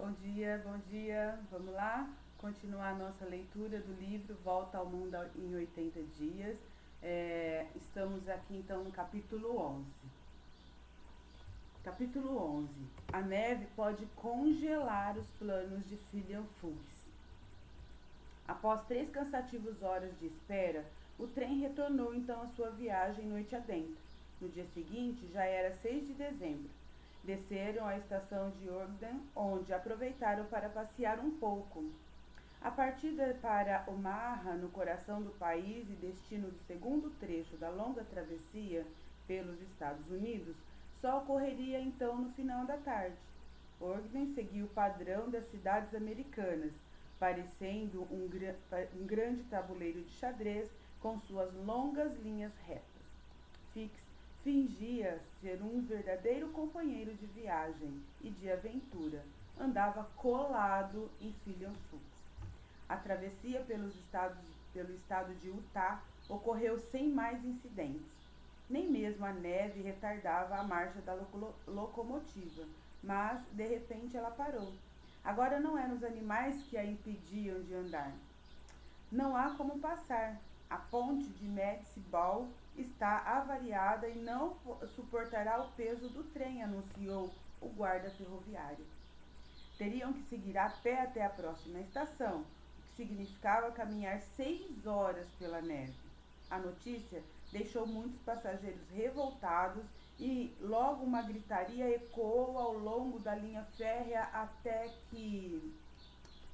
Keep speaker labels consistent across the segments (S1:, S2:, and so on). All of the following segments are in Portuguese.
S1: bom dia, bom dia. Vamos lá continuar a nossa leitura do livro Volta ao Mundo em 80 Dias. Estamos aqui então no capítulo 11. Capítulo 11. A neve pode congelar os planos de Phileas Fogg. Após 3 cansativas horas de espera, o trem retornou então à sua viagem noite adentro. No dia seguinte, já era 6 de dezembro. Desceram à estação de Ogden, onde aproveitaram para passear um pouco. A partida para Omaha, no coração do país e destino do segundo trecho da longa travessia pelos Estados Unidos, só ocorreria então no final da tarde. Ogden seguiu o padrão das cidades americanas, parecendo um grande tabuleiro de xadrez com suas longas linhas retas. Fix fingia ser um verdadeiro companheiro de viagem e de aventura. Andava colado em Phileas Fogg. A travessia pelo estado de Utah ocorreu sem mais incidentes. Nem mesmo a neve retardava a marcha da locomotiva, mas de repente ela parou. Agora não eram os animais que a impediam de andar. Não há como passar. A ponte de Medicine Ball está avariada e não suportará o peso do trem, anunciou o guarda ferroviário. Teriam que seguir a pé até a próxima estação, o que significava caminhar 6 horas pela neve. A notícia deixou muitos passageiros revoltados e logo uma gritaria ecoou ao longo da linha férrea até que...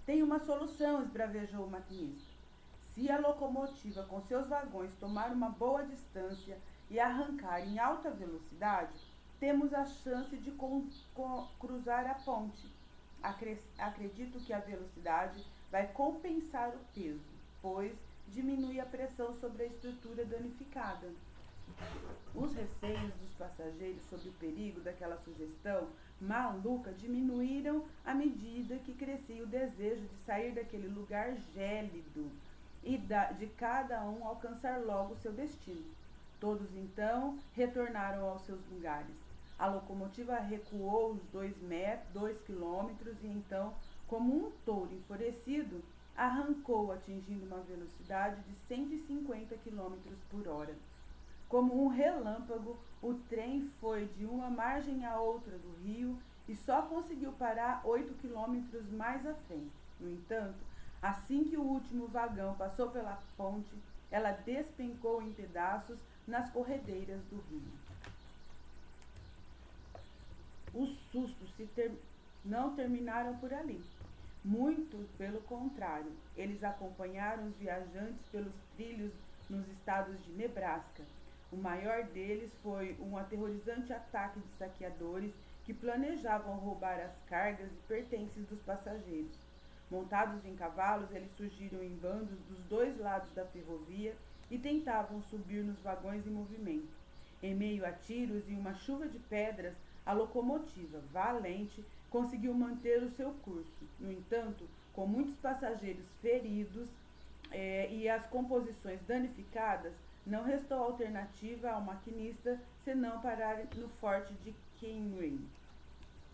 S1: Tem uma solução, esbravejou o maquinista. Se a locomotiva com seus vagões tomar uma boa distância e arrancar em alta velocidade, temos a chance de cruzar a ponte. Acredito que a velocidade vai compensar o peso, pois diminui a pressão sobre a estrutura danificada. Os receios dos passageiros sobre o perigo daquela sugestão maluca diminuíram à medida que crescia o desejo de sair daquele lugar gélido e de cada um alcançar logo seu destino. Todos então retornaram aos seus lugares. A locomotiva recuou os 2 quilômetros e então, como um touro enfurecido, arrancou, atingindo uma velocidade de 150 km por hora. Como um relâmpago, o trem foi de uma margem à outra do rio e só conseguiu parar 8 quilômetros mais à frente. No entanto, assim que o último vagão passou pela ponte, ela despencou em pedaços nas corredeiras do rio. Os sustos não terminaram por ali. Muito pelo contrário, eles acompanharam os viajantes pelos trilhos nos estados de Nebraska. O maior deles foi um aterrorizante ataque de saqueadores que planejavam roubar as cargas e pertences dos passageiros. Montados em cavalos, eles surgiram em bandos dos 2 lados da ferrovia e tentavam subir nos vagões em movimento. Em meio a tiros e uma chuva de pedras, a locomotiva, valente, conseguiu manter o seu curso. No entanto, com muitos passageiros feridos e as composições danificadas, não restou alternativa ao maquinista senão parar no forte de Kenway.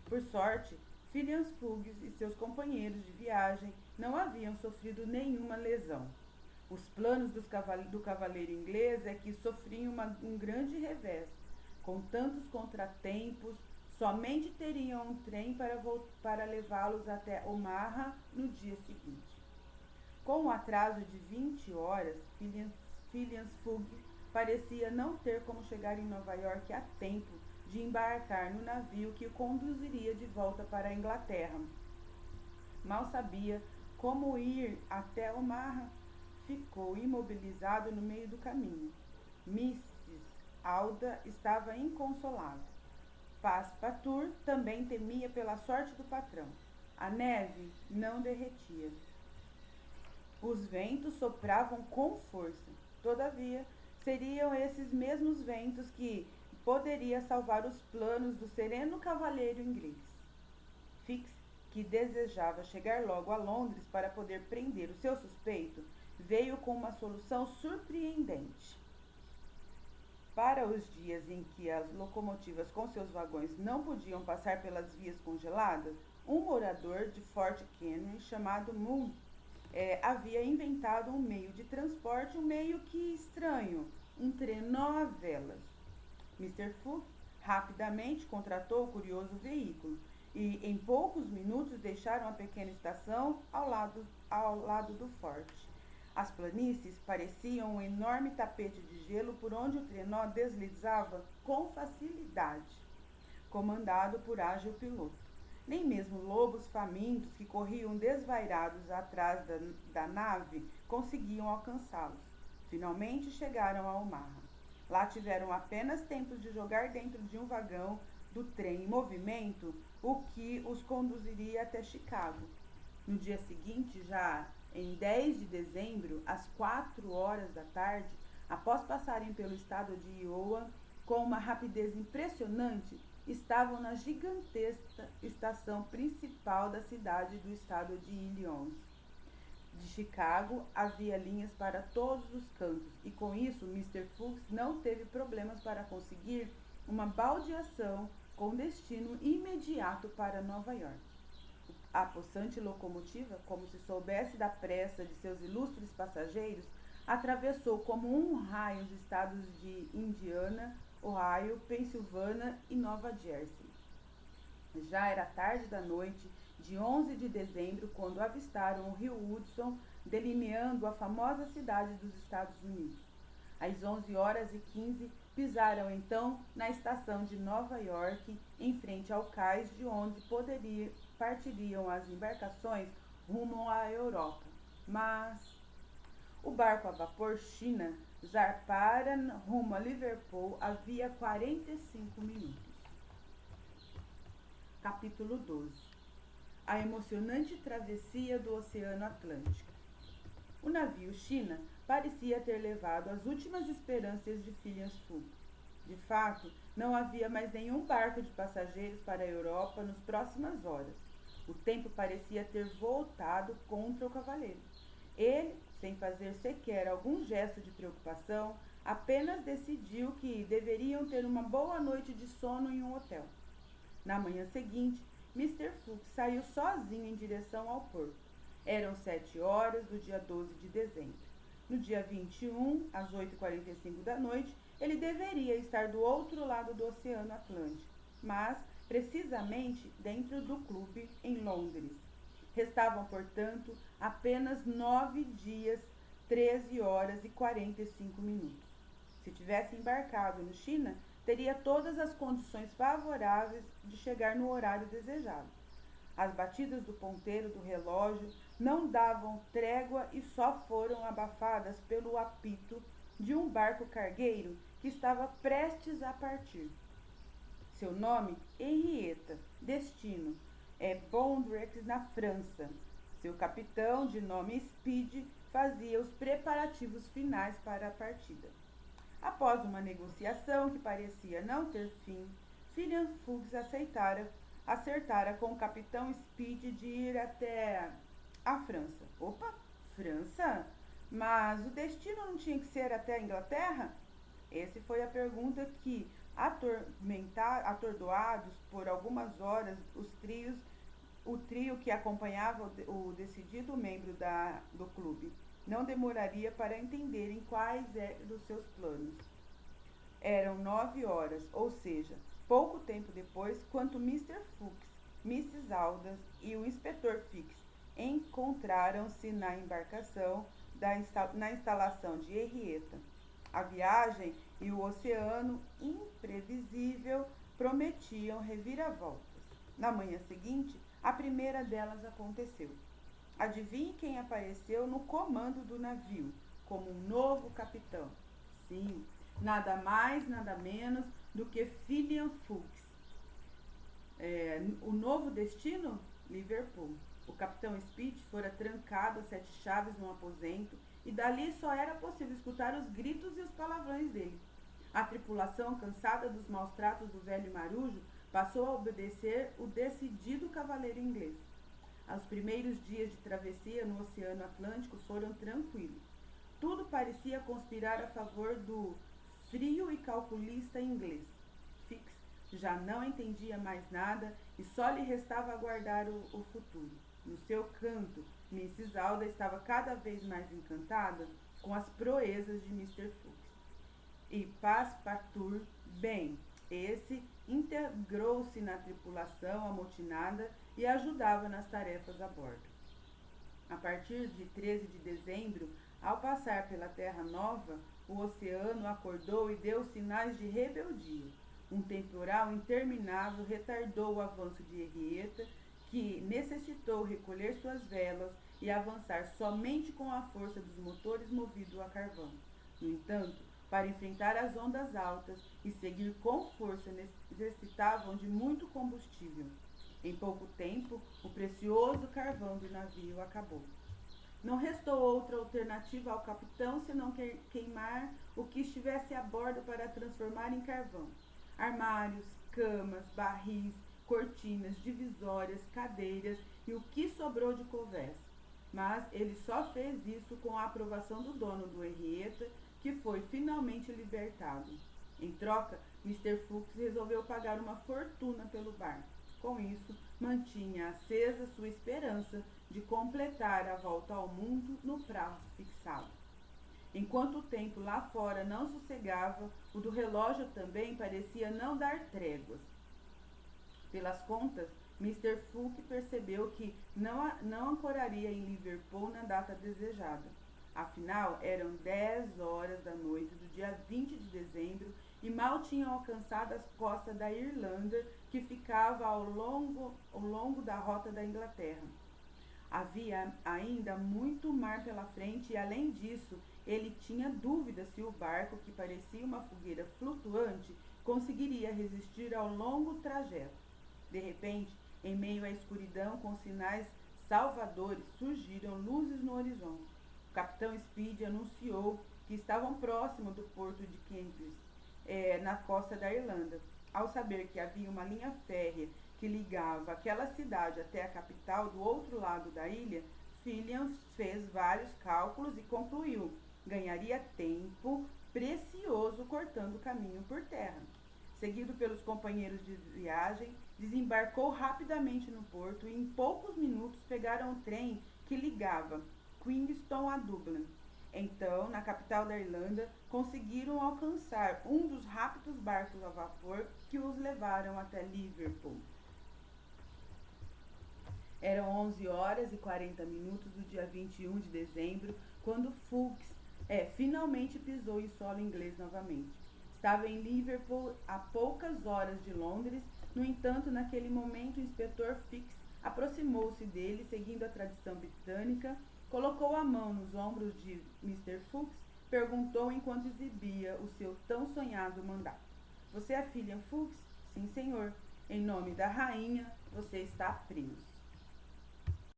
S1: Por sorte, Phileas Fogg e seus companheiros de viagem não haviam sofrido nenhuma lesão. Os planos do cavaleiro inglês é que sofriam um grande revés. Com tantos contratempos, somente teriam um trem para levá-los até Omaha no dia seguinte. Com um atraso de 20 horas, Phileas Fogg parecia não ter como chegar em Nova York a tempo de embarcar no navio que o conduziria de volta para a Inglaterra. Mal sabia como ir até Omaha. Ficou imobilizado no meio do caminho. Mrs. Alda estava inconsolável. Passepartout também temia pela sorte do patrão. A neve não derretia. Os ventos sopravam com força. Todavia, seriam esses mesmos ventos que poderia salvar os planos do sereno cavaleiro inglês. Fix, que desejava chegar logo a Londres para poder prender o seu suspeito, veio com uma solução surpreendente. para os dias em que as locomotivas com seus vagões não podiam passar pelas vias congeladas, um morador de Fort Henry chamado Moon havia inventado um meio de transporte, um meio que estranho, um trenó a velas. Mr. Fogg rapidamente contratou o curioso veículo e em poucos minutos deixaram a pequena estação ao lado do forte. As planícies pareciam um enorme tapete de gelo por onde o trenó deslizava com facilidade, comandado por ágil piloto. Nem mesmo lobos famintos que corriam desvairados atrás da nave conseguiam alcançá-los. Finalmente chegaram a Omaha. Lá tiveram apenas tempo de jogar dentro de um vagão do trem em movimento, o que os conduziria até Chicago. No dia seguinte, já em 10 de dezembro, às 4 horas da tarde, após passarem pelo estado de Iowa com uma rapidez impressionante, estavam na gigantesca estação principal da cidade do estado de Illinois. De Chicago havia linhas para todos os cantos e com isso Mr. Fogg não teve problemas para conseguir uma baldeação com destino imediato para Nova York. A possante locomotiva, como se soubesse da pressa de seus ilustres passageiros, atravessou como um raio os estados de Indiana, Ohio, Pensilvânia e Nova Jersey. Já era tarde da noite de 11 de dezembro quando avistaram o rio Hudson delineando a famosa cidade dos Estados Unidos. Às 11h15 pisaram então na estação de Nova York, em frente ao cais de onde partiriam as embarcações rumo à Europa. Mas o barco a vapor China zarpara rumo a Liverpool havia 45 minutos. Capítulo 12. A emocionante travessia do Oceano Atlântico. O navio China parecia ter levado as últimas esperanças de Phileas Fogg. De fato, não havia mais nenhum barco de passageiros para a Europa nas próximas horas. O tempo parecia ter voltado contra o cavaleiro. Ele, sem fazer sequer algum gesto de preocupação, apenas decidiu que deveriam ter uma boa noite de sono em um hotel. Na manhã seguinte, Mr. Fogg saiu sozinho em direção ao porto. Eram 7 horas do dia 12 de dezembro. No dia 21, às 8h45 da noite, ele deveria estar do outro lado do Oceano Atlântico, mas precisamente dentro do clube em Londres. Restavam, portanto, apenas 9 dias, 13 horas e 45 minutos. Se tivesse embarcado no China, teria todas as condições favoráveis de chegar no horário desejado. As batidas do ponteiro do relógio não davam trégua e só foram abafadas pelo apito de um barco cargueiro que estava prestes a partir. Seu nome, Henrietta, destino, Bondrix, na França. Seu capitão, de nome Speed, fazia os preparativos finais para a partida. Após uma negociação que parecia não ter fim, Phileas Fogg acertara com o capitão Speed de ir até a França. Opa, França? Mas o destino não tinha que ser até a Inglaterra? Essa foi a pergunta que, atordoados por algumas horas, o trio que acompanhava o decidido membro do clube não demoraria para entenderem quais eram os seus planos. Eram 9 horas, ou seja, pouco tempo depois, quando Mr. Fogg, Mrs. Aldas e o inspetor Fix encontraram-se na embarcação na instalação de Henrietta. A viagem e o oceano imprevisível prometiam reviravoltas. Na manhã seguinte, a primeira delas aconteceu. Adivinhe quem apareceu no comando do navio, como um novo capitão. Sim, nada mais, nada menos do que Phileas Fogg. O novo destino? Liverpool. O capitão Speed fora trancado a 7 chaves num aposento e dali só era possível escutar os gritos e os palavrões dele. A tripulação, cansada dos maus tratos do velho marujo, passou a obedecer o decidido cavaleiro inglês. Os primeiros dias de travessia no Oceano Atlântico foram tranquilos. Tudo parecia conspirar a favor do frio e calculista inglês. Fix já não entendia mais nada e só lhe restava aguardar o futuro. No seu canto, Mrs. Alda estava cada vez mais encantada com as proezas de Mr. Fuchs. E Passepartout, bem, esse integrou-se na tripulação amotinada e ajudava nas tarefas a bordo. A partir de 13 de dezembro, ao passar pela Terra Nova, o oceano acordou e deu sinais de rebeldia. Um temporal interminável retardou o avanço de Henrietta, que necessitou recolher suas velas e avançar somente com a força dos motores movidos a carvão. No entanto, para enfrentar as ondas altas e seguir com força necessitavam de muito combustível. Em pouco tempo, o precioso carvão do navio acabou. Não restou outra alternativa ao capitão senão queimar o que estivesse a bordo para transformar em carvão. Armários, camas, barris, cortinas, divisórias, cadeiras e o que sobrou de couvés. Mas ele só fez isso com a aprovação do dono do Henrietta, que foi finalmente libertado. Em troca, Mr. Fuchs resolveu pagar uma fortuna pelo barco. Com isso, mantinha acesa sua esperança de completar a volta ao mundo no prazo fixado. Enquanto o tempo lá fora não sossegava, o do relógio também parecia não dar tréguas. Pelas contas, Mr. Fuchs percebeu que não ancoraria em Liverpool na data desejada. Afinal, eram 10 horas da noite do dia 20 de dezembro e mal tinham alcançado as costas da Irlanda, que ficava ao longo da rota da Inglaterra. Havia ainda muito mar pela frente e, além disso, ele tinha dúvida se o barco, que parecia uma fogueira flutuante, conseguiria resistir ao longo trajeto. De repente, em meio à escuridão com sinais salvadores, surgiram luzes no horizonte. O capitão Speed anunciou que estavam próximo do porto de Cambridge, na costa da Irlanda. Ao saber que havia uma linha férrea que ligava aquela cidade até a capital do outro lado da ilha, Fillion fez vários cálculos e concluiu: ganharia tempo precioso cortando o caminho por terra. Seguido pelos companheiros de viagem, desembarcou rapidamente no porto e em poucos minutos pegaram o trem que ligava Queenstown a Dublin. Então, na capital da Irlanda, conseguiram alcançar um dos rápidos barcos a vapor que os levaram até Liverpool. Eram 11 horas e 40 minutos do dia 21 de dezembro, quando Fuchs finalmente pisou em solo inglês novamente. Estava em Liverpool a poucas horas de Londres. No entanto, naquele momento, o inspetor Fix aproximou-se dele, seguindo a tradição britânica, colocou a mão nos ombros de Mr. Fuchs, perguntou enquanto exibia o seu tão sonhado mandato: "Você é Fillion Fuchs?" "Sim, senhor. Em nome da rainha, você está preso."